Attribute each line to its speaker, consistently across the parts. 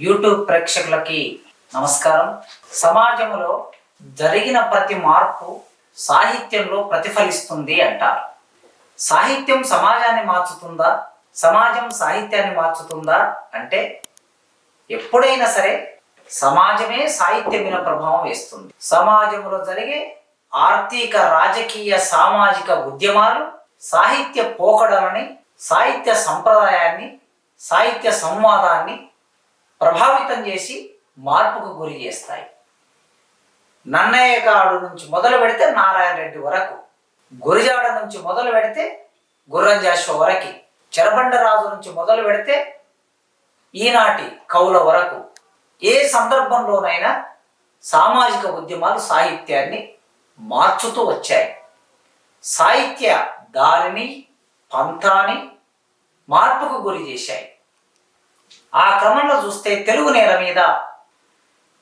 Speaker 1: YouTube ప్రేక్షకులకి నమస్కారం. సమాజంలో జరిగిన ప్రతి మార్పు సాహిత్యంలో ప్రతిఫలిస్తుంది అంటారు. సాహిత్యం సమాజాన్ని మార్చుతుందా, సమాజం సాహిత్యాన్ని మార్చుతుందా అంటే ఎప్పుడైనా సరే సమాజమే సాహిత్యం మీద ప్రభావం వేస్తుంది. సమాజంలో జరిగే ఆర్థిక, రాజకీయ, సామాజిక ఉద్యమాలు సాహిత్య పోకడలని, సాహిత్య సంప్రదాయాన్ని, సాహిత్య సంవాదాన్ని ప్రభావితం చేసి మార్పుకు గురి చేస్తాయి. నన్నయ్య గారు నుంచి మొదలు పెడితే నారాయణ రెడ్డి వరకు, గురిజాడ నుంచి మొదలు పెడితే గుర్రం జాషువా వరకు, చెరబండరాజు నుంచి మొదలు పెడితే ఈనాటి కవుల వరకు ఏ సందర్భంలోనైనా సామాజిక ఉద్యమాలు సాహిత్యాన్ని మార్చుతూ వచ్చాయి. సాహిత్య దారిని, పంథాని మార్పుకు గురి చేశాయి. ఆ క్రమంలో చూస్తే తెలుగు నేల మీద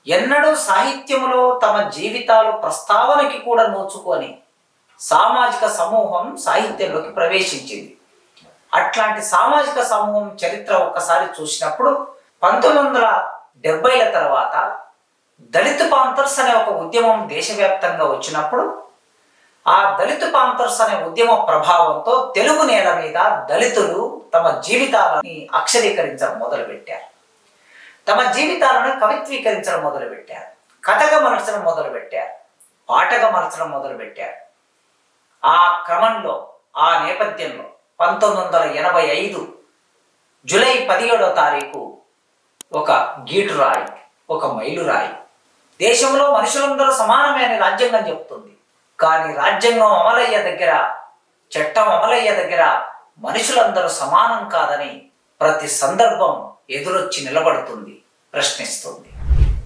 Speaker 1: ఎన్నడూ సాహిత్యములో తమ జీవితాలు ప్రస్తావనకి కూడా నోచుకొని సామాజిక సమూహం సాహిత్యంలోకి ప్రవేశించింది. అట్లాంటి సామాజిక సమూహం చరిత్ర ఒక్కసారి చూసినప్పుడు 1970ల తర్వాత దళిత పాంథర్స్ అనే ఒక ఉద్యమం దేశవ్యాప్తంగా వచ్చినప్పుడు ఆ దళిత పాంథర్స్ అనే ఉద్యమ ప్రభావంతో తెలుగు నేల మీద దళితులు తమ జీవితాలని అక్షరీకరించడం మొదలుపెట్టారు. తమ జీవితాలను కవిత్వీకరించడం మొదలుపెట్టారు. కథగా మలచడం మొదలుపెట్టారు. పాటగా మలచడం మొదలుపెట్టారు. ఆ క్రమంలో, ఆ నేపథ్యంలో 1985 జూలై 17వ తారీఖు ఒక గీటురాయి, ఒక మైలురాయి. దేశంలో మనుషులందరూ సమానమే అని రాజ్యాంగం చెప్తుంది. కానీ రాజ్యాంగం అమలయ్యే దగ్గర, చట్టం అమలయ్యే దగ్గర మనుషులందరూ సమానం కాదని ప్రతి సందర్భం ఎదురొచ్చి నిలబడుతుంది, ప్రశ్నిస్తుంది.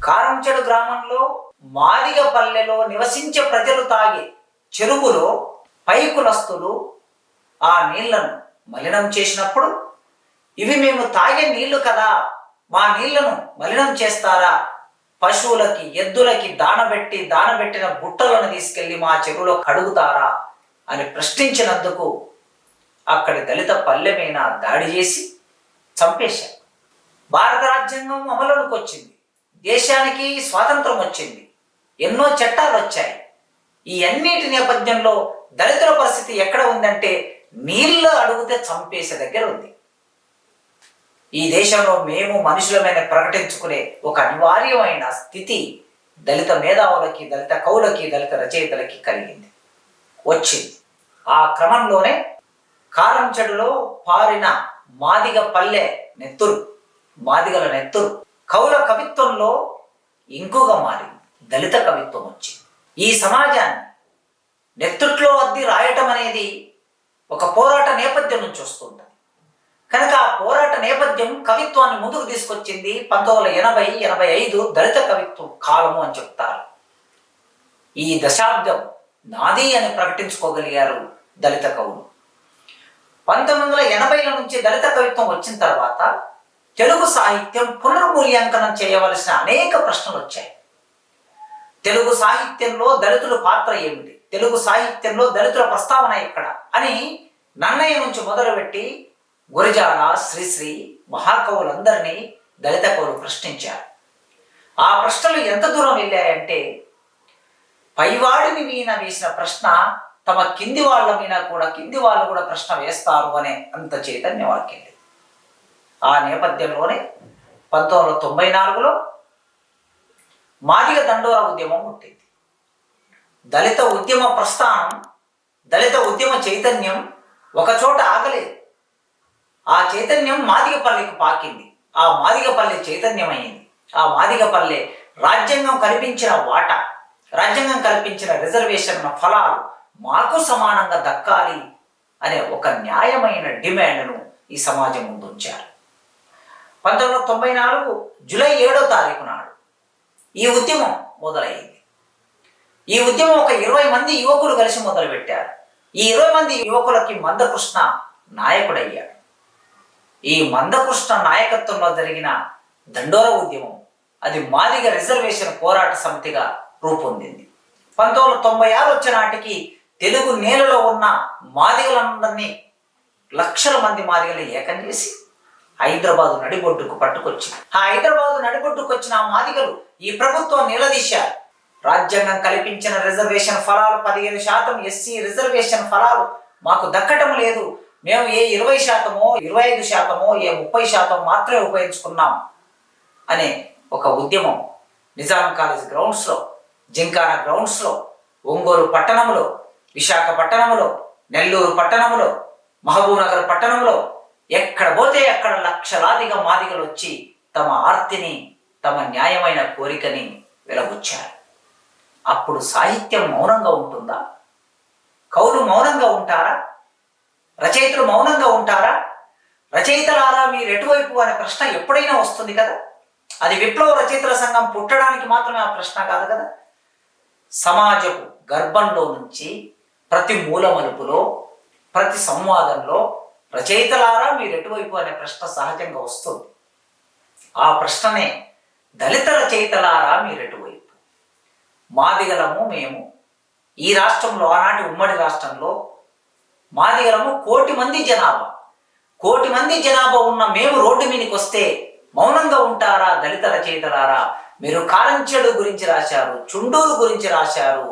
Speaker 1: కారంచెడు గ్రామంలో మాదిగ పల్లెలో నివసించే ప్రజలు తాగే చెరువులో పై కులస్తులు ఆ నీళ్లను మలినం చేసినప్పుడు, ఇవి మేము తాగే నీళ్లు కదా, మా నీళ్లను మలినం చేస్తారా, పశువులకి, ఎద్దులకి దానబెట్టిన బుట్టలను తీసుకెళ్లి మా చెరువులో కడుగుతారా అని ప్రశ్నించినందుకు అక్కడి దళిత పల్లె మీద దాడి చేసి చంపేశారు. భారత రాజ్యాంగం అమలులోకి వచ్చింది. దేశానికి స్వాతంత్రం వచ్చింది. ఎన్నో చట్టాలు వచ్చాయి. ఈ అన్నిటి నేపథ్యంలో దళితుల పరిస్థితి ఎక్కడ ఉందంటే నీళ్ళు అడిగితే చంపేసే దగ్గర ఉంది. ఈ దేశంలో మేము మనుషులమైన ప్రకటించుకునే ఒక అనివార్యమైన స్థితి దళిత మేధావులకి, దళిత కవులకి, దళిత రచయితలకి కలిగింది, వచ్చింది. ఆ క్రమంలోనే కారంచెడులో పారిన మాదిగ పల్లె నెత్తురు, మాదిగల నెత్తురు కవుల కవిత్వంలో ఇంకుగా మారింది. దళిత కవిత్వం వచ్చింది. ఈ సమాజాన్ని నెత్తుట్లో అద్ది రాయటం అనేది ఒక పోరాట నేపథ్యం నుంచి వస్తుంది. కనుక ఆ పోరాట నేపథ్యం కవిత్వాన్ని ముందుకు తీసుకొచ్చింది. 1980-85 దళిత కవిత్వం కాలము అని చెప్తారు. ఈ దశాబ్దం నాది అని ప్రకటించుకోగలిగారు దళిత కవులు. 1980ల నుంచి దళిత కవిత్వం వచ్చిన తర్వాత తెలుగు సాహిత్యం పునర్మూల్యాంకనం చేయవలసిన అనేక ప్రశ్నలు వచ్చాయి. తెలుగు సాహిత్యంలో దళితుల పాత్ర ఏమిటి, తెలుగు సాహిత్యంలో దళితుల ప్రస్తావన ఎక్కడ అని నన్నయ్య నుంచి మొదలుపెట్టి గురిజాడ, శ్రీశ్రీ మహాకవులందరినీ దళిత కవులు ప్రశ్నించారు. ఆ ప్రశ్నలు ఎంత దూరం వెళ్ళాయంటే పైవాడిని మీద వేసిన ప్రశ్న తమ కింది వాళ్ళ మీద కూడా, కింది వాళ్ళు కూడా ప్రశ్న వేస్తారు అనే అంత చైతన్యం వాళ్ళకెళ్ళింది. ఆ నేపథ్యంలోనే 1994లో మాదిగ దండోరా ఉద్యమం పుట్టింది. దళిత ఉద్యమ ప్రస్థానం, దళిత ఉద్యమ చైతన్యం ఒకచోట ఆగలేదు. ఆ చైతన్యం మాదిగపల్లెకి పాకింది. ఆ మాదిగపల్లె చైతన్యమైంది. ఆ మాదిగపల్లె రాజ్యాంగం కల్పించిన వాటా, రాజ్యాంగం కల్పించిన రిజర్వేషన్ ఫలాలు మాకు సమానంగా దక్కాలి అనే ఒక న్యాయమైన డిమాండ్ను ఈ సమాజం ముందు ఉంచారు. 1994 జూలై 7వ తారీఖు నాడు ఈ ఉద్యమం మొదలైంది. ఈ ఉద్యమం ఒక 20 మంది యువకులు కలిసి మొదలుపెట్టారు. ఈ 20 మంది యువకులకి మందకృష్ణ నాయకుడయ్యాడు. ఈ మందకృష్ణ నాయకత్వంలో జరిగిన దండోరా ఉద్యమం అది మాదిగ రిజర్వేషన్ పోరాట సమితిగా రూపొందింది. 1996 వచ్చే నాటికి తెలుగు నేలలో ఉన్న మాదిగలందరినీ, లక్షల మంది మాదిగలు ఏకం చేసి హైదరాబాదు నడిబొడ్డుకు పట్టుకొచ్చింది. ఆ హైదరాబాదు నడిబొడ్డుకు వచ్చిన ఆ మాదిగలు ఈ ప్రభుత్వం నిలదీశారు. రాజ్యాంగం కల్పించిన రిజర్వేషన్ ఫలాలు 15% ఎస్సీ రిజర్వేషన్ ఫలాలు మాకు దక్కటం లేదు, మేము ఏ 20%, 25%, ఏ 30% మాత్రమే ఉపయోగించుకున్నాం అనే ఒక ఉద్యమం నిజాం కాలేజ్ గ్రౌండ్స్లో, జింకానా గ్రౌండ్స్లో, ఒంగోలు పట్టణంలో, విశాఖపట్టణంలో, నెల్లూరు పట్టణంలో, మహబూబ్నగర్ పట్టణంలో ఎక్కడ పోతే అక్కడ లక్షలాదిగా మాదిగలు వచ్చి తమ ఆర్తిని, తమ న్యాయమైన కోరికని వెలబుచ్చారు. అప్పుడు సాహిత్యం మౌనంగా ఉంటుందా? కవులు మౌనంగా ఉంటారా? రచయితలు మౌనంగా ఉంటారా? రచయితలారా మీరు ఎటువైపు అనే ప్రశ్న ఎప్పుడైనా వస్తుంది కదా. అది విప్లవ రచయితల సంఘం పుట్టడానికి మాత్రమే ఆ ప్రశ్న కాదు కదా. సమాజపు గర్భంలో నుంచి ప్రతి మూలమలుపులో, ప్రతి సంవాదంలో రచయితలారా మీరు ఎటువైపు అనే ప్రశ్న సహజంగా వస్తుంది. ఆ ప్రశ్ననే దళిత రచయితలారా మీరు ఎటువైపు. మాదిగలము మేము ఈ రాష్ట్రంలో, ఆనాటి ఉమ్మడి రాష్ట్రంలో మాదిగలము 1 కోటి మంది జనాభా. 1 కోటి మంది జనాభా ఉన్న మేము రోడ్డు మీదకి వస్తే మౌనంగా ఉంటారా దళిత రచయితలారా? మీరు కారంచెడు గురించి రాశారు, చుండూరు గురించి రాశారు,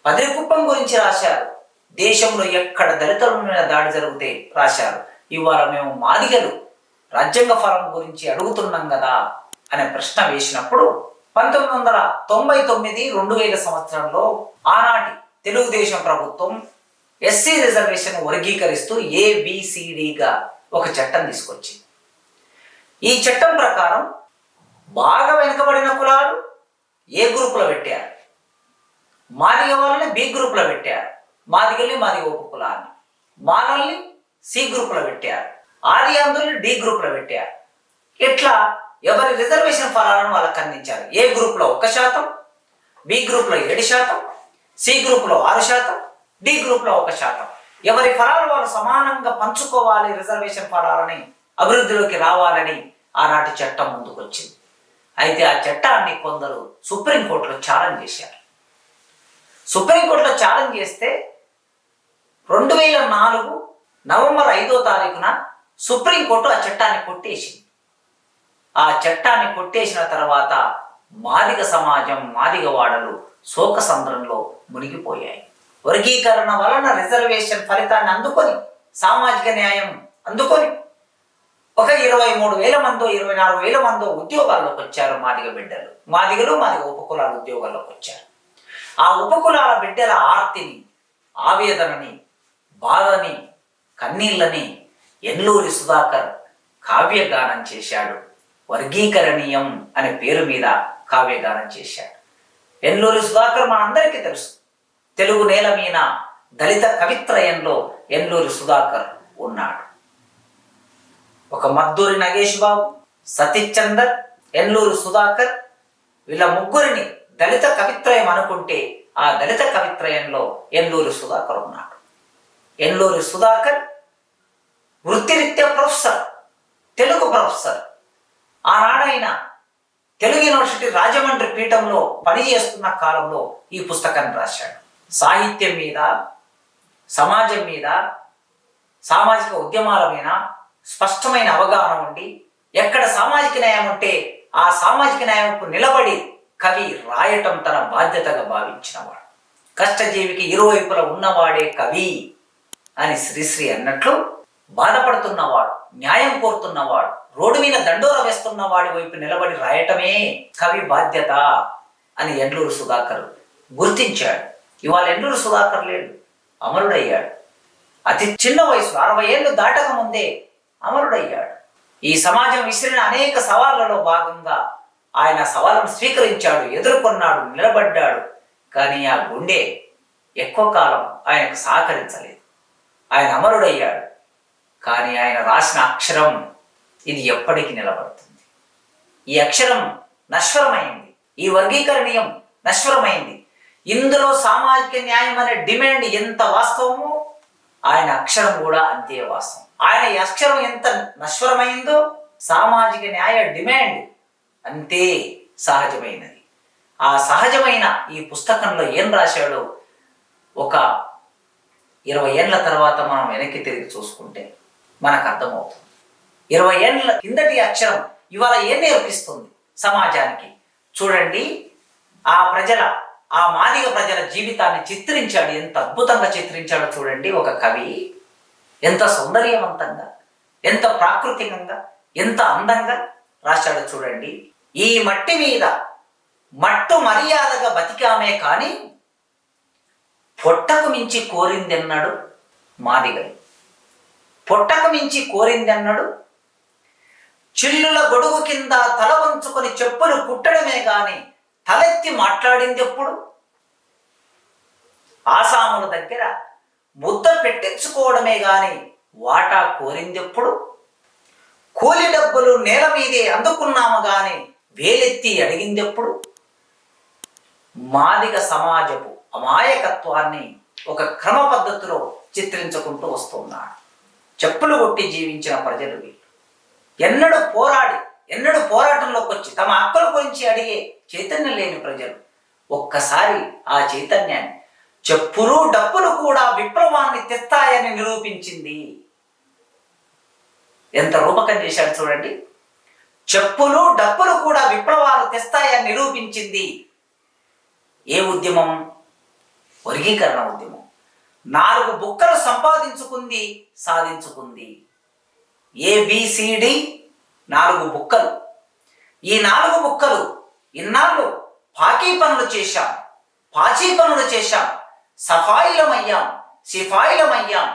Speaker 1: పదిరికుప్పం గురించి రాశారు, దేశంలో ఎక్కడ దళితుల మీద దాడి జరిగితే రాశారు. ఇవాళ మేము మాదిగలు రాజ్యాంగ ఫలం గురించి అడుగుతున్నాం కదా అనే ప్రశ్న వేసినప్పుడు 1999, 2000 సంవత్సరంలో ఆనాటి తెలుగుదేశం ప్రభుత్వం ఎస్సీ రిజర్వేషన్ వర్గీకరిస్తూ ABCDగా ఒక చట్టం తీసుకొచ్చింది. ఈ చట్టం ప్రకారం బాగా వెనుకబడిన కులాలు ఏ గ్రూపులో పెట్టారు, మాదిగ వాళ్ళని B గ్రూపులో పెట్టారు, మాదిగల్ని మాదిగ ఉప కులాన్ని, మాలల్ని C గ్రూపులో పెట్టారు, ఆది ఆంధ్రుల్ని D గ్రూపులో పెట్టారు. ఇట్లా ఎవరి రిజర్వేషన్ ఫలాలను వాళ్ళకి అందించారు. ఏ గ్రూప్లో 1%, B గ్రూప్లో 7%, C గ్రూప్లో 6%, D గ్రూప్లో 1%. ఎవరి ఫలాలు వాళ్ళు సమానంగా పంచుకోవాలి, రిజర్వేషన్ ఫలాలని అభివృద్ధిలోకి రావాలని ఆనాటి చట్టం ముందుకొచ్చింది. అయితే ఆ చట్టాన్ని కొందరు సుప్రీంకోర్టులో ఛాలెంజ్ చేశారు. సుప్రీంకోర్టులో ఛాలెంజ్ చేస్తే 2004 నవంబర్ 5వ తారీఖున సుప్రీంకోర్టు ఆ చట్టాన్ని కొట్టేసింది. ఆ చట్టాన్ని కొట్టేసిన తర్వాత మాదిగ సమాజం, మాదిగ వాడలు శోకసంద్రంలో మునిగిపోయాయి. వర్గీకరణ వలన రిజర్వేషన్ ఫలితాన్ని అందుకొని, సామాజిక న్యాయం అందుకొని ఒక 23,000 మందో 24,000 మందో ఉద్యోగాల్లోకి వచ్చారు మాదిగ బిడ్డలు. మాదిగలు, మాదిగ ఉపకులాల ఉద్యోగాల్లోకి వచ్చారు. ఆ ఉపకులాల బిడ్డల ఆర్తిని, ఆవేదనని, బాధని, కన్నీళ్ళని ఎన్లూరి సుధాకర్ కావ్యగానం చేశాడు. వర్గీకరణీయం అనే పేరు మీద కావ్యగానం చేశాడు. ఎన్లూరి సుధాకర్ మనందరికీ తెలుసు. తెలుగు నేల మీద దళిత కవిత్రయంలో ఎన్లూరి సుధాకర్ ఉన్నాడు. ఒక మద్దూరి నగేష్ బాబు, సతీష్ చందర్, ఎన్లూరి సుధాకర్ వీళ్ళ ముగ్గురిని దళిత కవిత్రయం అనుకుంటే ఆ దళిత కవిత్రయంలో ఎన్లూరి సుధాకర్ ఉన్నాడు. ఎన్లూరి సుధాకర్ వృత్తిరీత్యా ప్రొఫెసర్, తెలుగు ప్రొఫెసర్. ఆనాడైన తెలుగు యూనివర్సిటీ రాజమండ్రి పీఠంలో పనిచేస్తున్న కాలంలో ఈ పుస్తకాన్ని రాశాడు. సాహిత్యం మీద, సమాజం మీద, సామాజిక ఉద్యమాల మీద స్పష్టమైన అవగాహన ఉండి, ఎక్కడ సామాజిక న్యాయం ఉంటే ఆ సామాజిక న్యాయంకు నిలబడి కవి రాయటం తన బాధ్యతగా భావించినవాడు. కష్టజీవికి ఇరువైపులా ఉన్నవాడే కవి అని శ్రీశ్రీ అన్నట్లు బాధపడుతున్నవాడు, న్యాయం కోరుతున్నవాడు, రోడ్డు మీద దండోర వేస్తున్న వాడి వైపు నిలబడి రాయటమే కవి బాధ్యత అని ఎన్లూరు సుధాకర్ గుర్తించాడు. ఇవాళ ఎన్లూరు సుధాకర్ లేడు, అమరుడయ్యాడు. అతి చిన్న వయసులో 60 ఏళ్ళు దాటక ముందే అమరుడయ్యాడు. ఈ సమాజం విసిరిన అనేక సవాళ్లలో భాగంగా ఆయన సవాళ్ళను స్వీకరించాడు, ఎదుర్కొన్నాడు, నిలబడ్డాడు. కానీ ఆ గుండె ఎక్కువ కాలం ఆయనకు సహకరించలేదు. ఆయన అమరుడయ్యాడు. కానీ ఆయన రాసిన అక్షరం ఇది ఎప్పటికీ నిలబడుతుంది. ఈ అక్షరం నశ్వరమైంది, ఈ వర్గీకరణీయం నశ్వరమైంది. ఇందులో సామాజిక న్యాయం అనే డిమాండ్ ఎంత వాస్తవమో ఆయన అక్షరం కూడా అంతే వాస్తవం. ఆయన ఈ అక్షరం ఎంత నశ్వరమైందో సామాజిక న్యాయ డిమాండ్ అంతే సహజమైనది. ఆ సహజమైన ఈ పుస్తకంలో ఏం రాశాడో ఒక 20 ఏళ్ల తర్వాత మనం వెనక్కి తిరిగి చూసుకుంటే మనకు అర్థమవుతుంది. 20 ఏళ్ళ కిందటి అక్షరం ఇవాళ ఏం నేర్పిస్తుంది సమాజానికి? చూడండి, ఆ మాదిగ ప్రజల జీవితాన్ని చిత్రించాడు. ఎంత అద్భుతంగా చిత్రించాడో చూడండి ఒక కవి. ఎంత సౌందర్యవంతంగా, ఎంత ప్రాకృతికంగా, ఎంత అందంగా రాశాడో చూడండి. ఈ మట్టి మీద మట్టు మర్యాదగా బతికామే కానీ పొట్టకు మించి కోరిందెన్నాడు మాదిగలు. పొట్టకు మించి కోరిందెన్నాడు. చిల్లుల గొడుగు కింద తల వంచుకొని చెప్పులు కుట్టడమే గాని తలెత్తి మాట్లాడింది ఎప్పుడు? ఆసాముల దగ్గర ముద్ద పెట్టించుకోవడమే గాని వాటా కోరింది ఎప్పుడు? కూలి డబ్బులు నేల మీదే అందుకున్నాము గాని వేలెత్తి అడిగింది ఎప్పుడు? మాదిగ సమాజపు అమాయకత్వాన్ని ఒక క్రమ పద్ధతిలో చిత్రించుకుంటూ వస్తున్నాడు. చెప్పులు కొట్టి జీవించిన ప్రజలు వీళ్ళు. ఎన్నడూ పోరాటంలోకి వచ్చి తమ హక్కుల గురించి అడిగే చైతన్యం లేని ప్రజలు. ఒక్కసారి ఆ చైతన్యాన్ని చెప్పులు డప్పులు కూడా విప్లవాన్ని తెస్తాయని నిరూపించింది. ఎంత రూపకం చేశాడు చూడండి. చెప్పులు డప్పులు కూడా విప్లవాలు తెస్తాయని నిరూపించింది. ఏ ఉద్యమం? వర్గీకరణ ఉద్యమం. 4 బుక్కలు సంపాదించుకుంది, సాధించుకుంది. ABCD 4 బుక్కలు. ఈ 4 బుక్కలు ఇన్నాళ్ళు పాకీ పనులు చేశాం, పాచీ పనులు చేశాం, సఫాయిలమయ్యాం, సిఫాయిలమయ్యాం,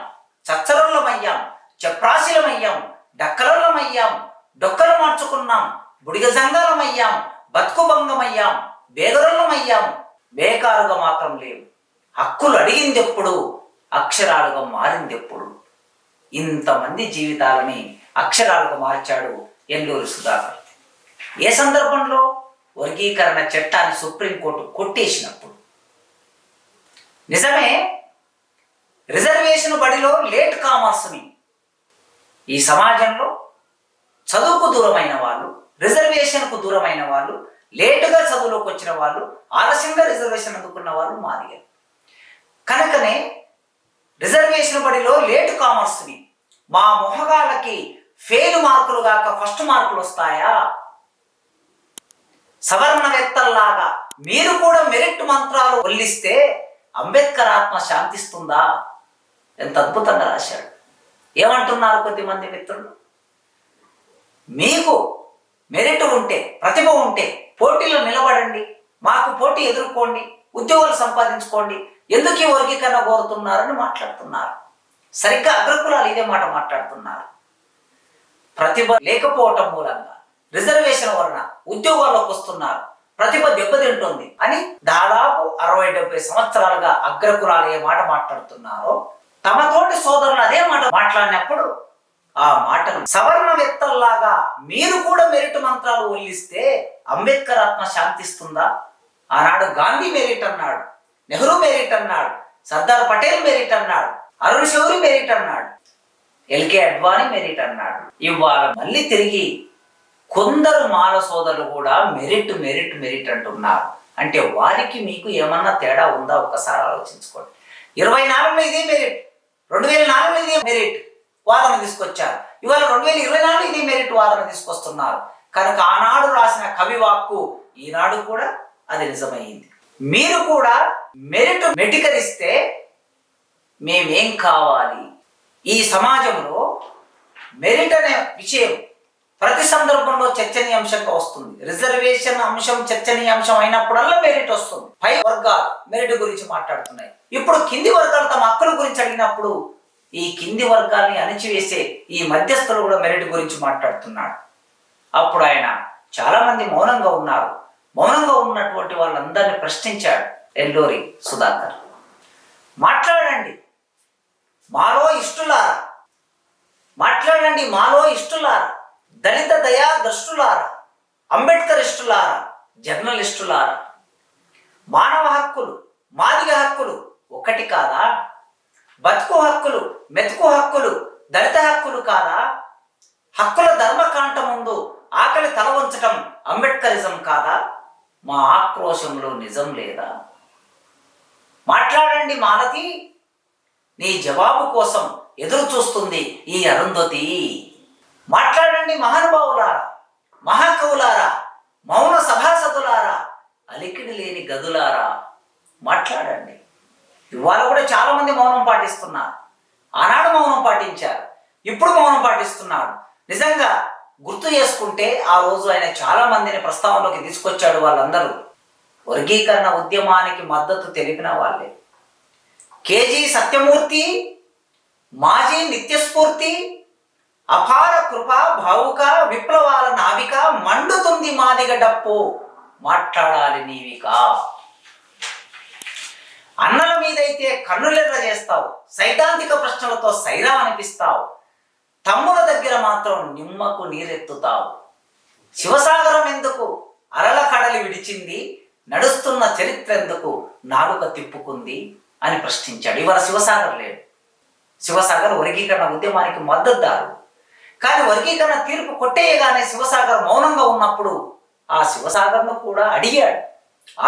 Speaker 1: చచ్చరులమయ్యాం, చప్రాసిలమయ్యాం, డక్కలమయ్యాం, డొక్కలు మార్చుకున్నాం, బుడిగ జంగాలమయ్యాం, బతుకుభంగమయ్యాం, బేగరులమయ్యాం. బేకారుగా మాత్రం లేవు. హక్కులు అడిగిందెప్పుడు, అక్షరాలుగా మారిందెప్పుడు? ఇంతమంది జీవితాలని అక్షరాలుగా మార్చాడు ఎల్లూరి సుధాకర్. ఏ సందర్భంలో? వర్గీకరణ చట్టాన్ని సుప్రీంకోర్టు కొట్టేసినప్పుడు. నిజమే, రిజర్వేషన్ బడిలో లేట్ కామర్స్ని ఈ సమాజంలో చదువుకు దూరమైన వాళ్ళు, రిజర్వేషన్కు దూరమైన వాళ్ళు, లేటుగా చదువులోకి వచ్చిన వాళ్ళు, ఆలస్యంగా రిజర్వేషన్ అందుకున్న వాళ్ళు మాదిగారు. కనుకనే రిజర్వేషన్ బడిలో లేటు కామర్స్ని మా మొహగాళ్ళకి ఫెయిల్ మార్కులు కాక ఫస్ట్ మార్కులు వస్తాయా? సవర్ణవేత్తల్లాగా మీరు కూడా మెరిట్ మంత్రాలు వల్లిస్తే అంబేద్కర్ ఆత్మ శాంతిస్తుందా? ఎంత అద్భుతంగా రాశాడు. ఏమంటున్నారు కొద్దిమంది మిత్రులు? మీకు మెరిట్ ఉంటే, ప్రతిభ ఉంటే పోటీలో నిలబడండి, మాకు పోటీ ఎదుర్కోండి, ఉద్యోగాలు సంపాదించుకోండి, ఎందుకు ఈ వర్గీకరణ కోరుతున్నారని మాట్లాడుతున్నారు. సరిగ్గా అగ్రకులాలు ఇదే మాట మాట్లాడుతున్నారు. ప్రతిభ లేకపోవటం మూలంగా రిజర్వేషన్ వలన ఉద్యోగాల్లోకి వస్తున్నారు, ప్రతిభ దెబ్బతింటుంది అని దాదాపు 60-70 సంవత్సరాలుగా అగ్రకులాలు ఏ మాట మాట్లాడుతున్నారో తమతోటి సోదరులు అదే మాట మాట్లాడినప్పుడు ఆ మాటలు సవర్ణవేత్తల్లాగా మీరు కూడా మెరిట్ మంత్రాలు వల్లిస్తే అంబేద్కర్ ఆత్మ శాంతిస్తుందా? ఆనాడు గాంధీ మెరిట్ అన్నాడు, నెహ్రూ మెరిట్ అన్నాడు, సర్దార్ పటేల్ మెరిట్ అన్నాడు, అరుణ్ శౌరి మెరిట్ అన్నాడు, LK అడ్వాణి మెరిట్ అన్నాడు. ఇవాళ మళ్ళీ తిరిగి కొందరు మాల సోదరులు కూడా మెరిట్ మెరిట్ మెరిట్ అంటున్నారు. అంటే వారికి మీకు ఏమన్నా తేడా ఉందా? ఒక్కసారి ఆలోచించుకోండి. 24లో ఇదే మెరిట్, 2004లో ఇదే మెరిట్ వాదన తీసుకొచ్చారు. ఇవాళ 2024 ఇదే మెరిట్ వాదన తీసుకొస్తున్నారు. కనుక ఆనాడు రాసిన కవివాక్కు ఈనాడు కూడా అది నిజమైంది. మీరు కూడా మెరిట్ మెటికరిస్తే మేమేం కావాలి? ఈ సమాజంలో మెరిట్ అనే విషయం ప్రతి సందర్భంలో చర్చనీయాంశంగా వస్తుంది. రిజర్వేషన్ అంశం చర్చనీయాంశం అయినప్పుడల్లా మెరిట్ వస్తుంది. పై వర్గాలు మెరిట్ గురించి మాట్లాడుతున్నాయి. ఇప్పుడు కింది వర్గాలు తమ హక్కుల గురించి అడిగినప్పుడు ఈ కింది వర్గాల్ని అణిచివేసే ఈ మధ్యస్థులు కూడా మెరిట్ గురించి మాట్లాడుతున్నాడు. అప్పుడు ఆయన చాలా మంది మౌనంగా ఉన్నారు. మౌనంగా ఉన్నటువంటి వాళ్ళందరినీ ప్రశ్నించాడు ఎల్లూరి సుధాకర్. మాట్లాడండి మాలో ఇష్టులారా, మాట్లాడండి మాలో ఇష్టులారా, దళిత దయా దృష్టులారా, అంబేద్కర్ ఇష్టులారా, జర్నలిస్టులారా. మానవ హక్కులు, మాదిగ హక్కులు ఒకటి కాదా? బతుకు హక్కులు, మెతుకు హక్కులు, దళిత హక్కులు కాదా? హక్కుల ధర్మకాంట ముందు ఆకలి తల వంచటం అంబేద్కరిజం కాదా? మా ఆక్రోశంలో నిజం లేదా? మాట్లాడండి మాలతి, నీ జవాబు కోసం ఎదురు చూస్తుంది ఈ అరుంధతి. మాట్లాడండి మహానుభావులారా, మహాకవులారా, మౌన సభాసదులారా, అలికిడి లేని గదులారా, మాట్లాడండి. ఇవాళ కూడా చాలా మంది మౌనం పాటిస్తున్నారు. ఆనాడు మౌనం పాటించారు, ఇప్పుడు మౌనం పాటిస్తున్నారు. నిజంగా గుర్తు చేసుకుంటే ఆ రోజు ఆయన చాలా మందిని ప్రస్తావనలోకి తీసుకొచ్చాడు. వాళ్ళందరూ వర్గీకరణ ఉద్యమానికి మద్దతు తెలిపిన వాళ్ళే. కేజీ సత్యమూర్తి, మాజీ నిత్యస్ఫూర్తి, అపార కృప భావుక, విప్లవాల నావిక, మండుతుంది మాదిగ డప్పు, మాట్లాడాలి నీవిక. అన్నల మీదైతే కన్నులెర్ర చేస్తావు, సైద్ధాంతిక ప్రశ్నలతో సైరా అనిపిస్తావు, తమ్ముల దగ్గర మాత్రం నిమ్మకు నీరెత్తుతావు. శివసాగరం ఎందుకు అరల కడలి విడిచింది, నడుస్తున్న చరిత్ర ఎందుకు నాలుక తిప్పుకుంది అని ప్రశ్నించాడు. ఇవాళ శివసాగర్ లేడు. శివసాగర్ వర్గీకరణ ఉద్యమానికి మద్దతుదారు. కానీ వర్గీకరణ తీర్పు కొట్టేయగానే శివసాగర్ మౌనంగా ఉన్నప్పుడు ఆ శివసాగర్ను కూడా అడిగాడు,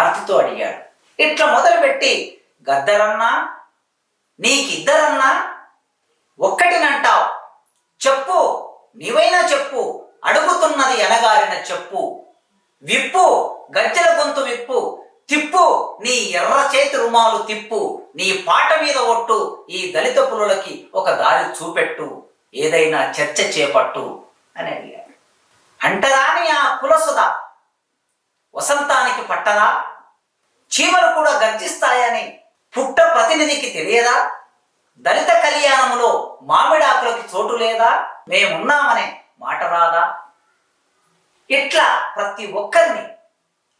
Speaker 1: ఆర్తితో అడిగాడు. ఇట్లా మొదలుపెట్టి గద్దరన్నా, నీకిద్దరన్నా, ఒక్కటినంటావు, చెప్పు నీవైనా చెప్పు, అడుగుతున్నది ఎనగారిన చెప్పు, విప్పు గజ్జల గొంతు విప్పు, తిప్పు నీ ఎర్ర చేతి రుమాలు తిప్పు, నీ పాట మీద ఒట్టు, ఈ దళిత పులులకి ఒక దారి చూపెట్టు, ఏదైనా చర్చ చేపట్టు అని అడిగాడు. అంటరాని ఆ కులసుద వసంతానికి పట్టదా, చీమలు కూడా గర్జిస్తాయని పుట్ట ప్రతినిధికి తెలియదా, దళిత కళ్యాణములో మామిడాకులకి చోటు లేదా, మేమున్నామనే మాట రాదా? ఇట్లా ప్రతి ఒక్కరిని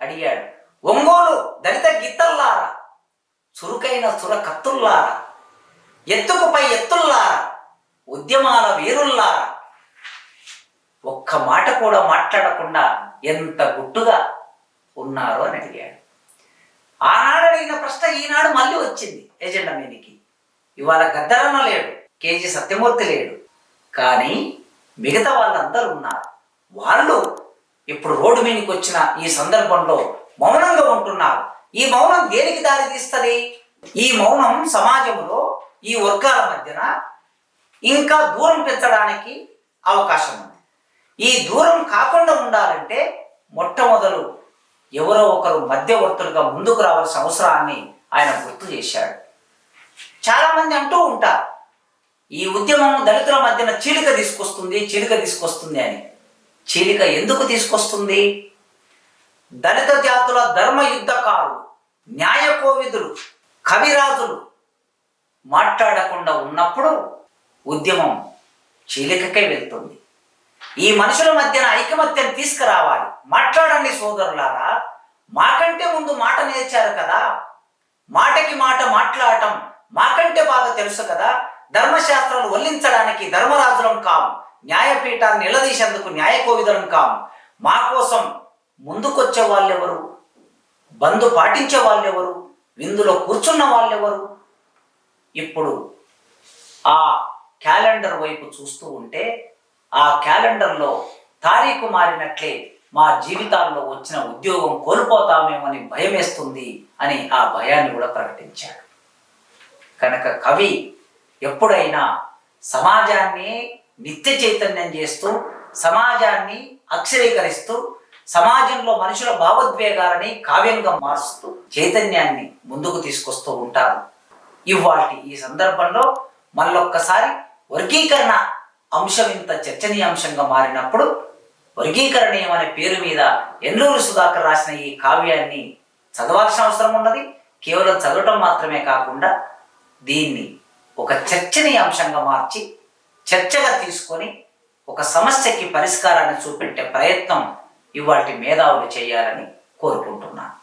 Speaker 1: అడిగాడు. ఒంగోలు దళిత గిత్తల్లారా, చురుకైన చుర కత్తుల్లారా, ఎత్తుకుపై ఎత్తుల్లారా, ఉద్యమాల వీరుల్లారా, ఒక్క మాట కూడా మాట్లాడకుండా ఎంత గుట్టుగా ఉన్నారు అని అడిగాడు. ఆనాడు అడిగిన ప్రశ్న ఈనాడు మళ్ళీ వచ్చింది ఎజెండా మీదకి. ఇవాళ గద్దరన్న లేడు, కేజీ సత్యమూర్తి లేడు, కానీ మిగతా వాళ్ళందరూ ఉన్నారు. వాళ్ళు ఇప్పుడు రోడ్డు మీదకి వచ్చిన ఈ సందర్భంలో మౌనంగా ఉంటున్నారు. ఈ మౌనం దేనికి దారి తీస్తుంది? ఈ మౌనం సమాజంలో ఈ వర్గాల మధ్యన ఇంకా దూరం పెంచడానికి అవకాశం ఉంది. ఈ దూరం కాకుండా ఉండాలంటే మొట్టమొదలు ఎవరో ఒకరు మధ్యవర్తులుగా ముందుకు రావాల్సిన అవసరాన్ని ఆయన గుర్తు చేశాడు. చాలామంది అంటూ ఉంటారు, ఈ ఉద్యమం దళితుల మధ్యన చీలిక తీసుకొస్తుంది అని. చీలిక ఎందుకు తీసుకొస్తుంది? దళిత జాతుల ధర్మ యుద్ధకారులు, న్యాయ కోవిదులు, కవిరాజులు మాట్లాడకుండా ఉన్నప్పుడు ఉద్యమం చీలికకే వెళ్తుంది. ఈ మనుషుల మధ్యన ఐకమత్యం తీసుకురావాలి. మాట్లాడండి సోదరులారా, మాకంటే ముందు మాట నేర్చారు కదా, మాటకి మాట మాట్లాడటం మాకంటే బాగా తెలుసు కదా, ధర్మశాస్త్రాలు వల్లించడానికి ధర్మరాజులం కాము, న్యాయపీఠాన్ని నిలదీసేందుకు న్యాయ కోవిదులం కాము, మా కోసం ముందుకొచ్చే వాళ్ళెవరు, బంధు పాటించే వాళ్ళెవరు, విందులో కూర్చున్న వాళ్ళెవరు? ఇప్పుడు ఆ క్యాలెండర్ వైపు చూస్తూ ఉంటే ఆ క్యాలెండర్లో తారీఖు మారినట్లే మా జీవితాల్లో వచ్చిన ఉద్యోగం కోల్పోతామేమని భయమేస్తుంది అని ఆ భయాన్ని కూడా ప్రకటించాడు. కనుక కవి ఎప్పుడైనా సమాజాన్ని నిత్య చైతన్యం చేస్తూ, సమాజాన్ని అక్షరీకరిస్తూ, సమాజంలో మనుషుల భావోద్వేగాలని కావ్యంగా మారుస్తూ చైతన్యాన్ని ముందుకు తీసుకొస్తూ ఉంటారు. ఇవాల్టి ఈ సందర్భంలో మళ్ళొక్కసారి వర్గీకరణ అంశం ఇంత చర్చనీయాంశంగా మారినప్పుడు వర్గీకరణీయం అనే పేరు మీద ఎన్నూరు సుధాకర్ రాసిన ఈ కావ్యాన్ని చదవాల్సిన అవసరం ఉన్నది. కేవలం చదవటం మాత్రమే కాకుండా దీన్ని ఒక చర్చనీయాంశంగా మార్చి చర్చగా తీసుకొని ఒక సమస్యకి పరిష్కారాన్ని చూపెట్టే ప్రయత్నం ఇవాల్టి మేధావులు చేయాలని కోరుకుంటున్నాను.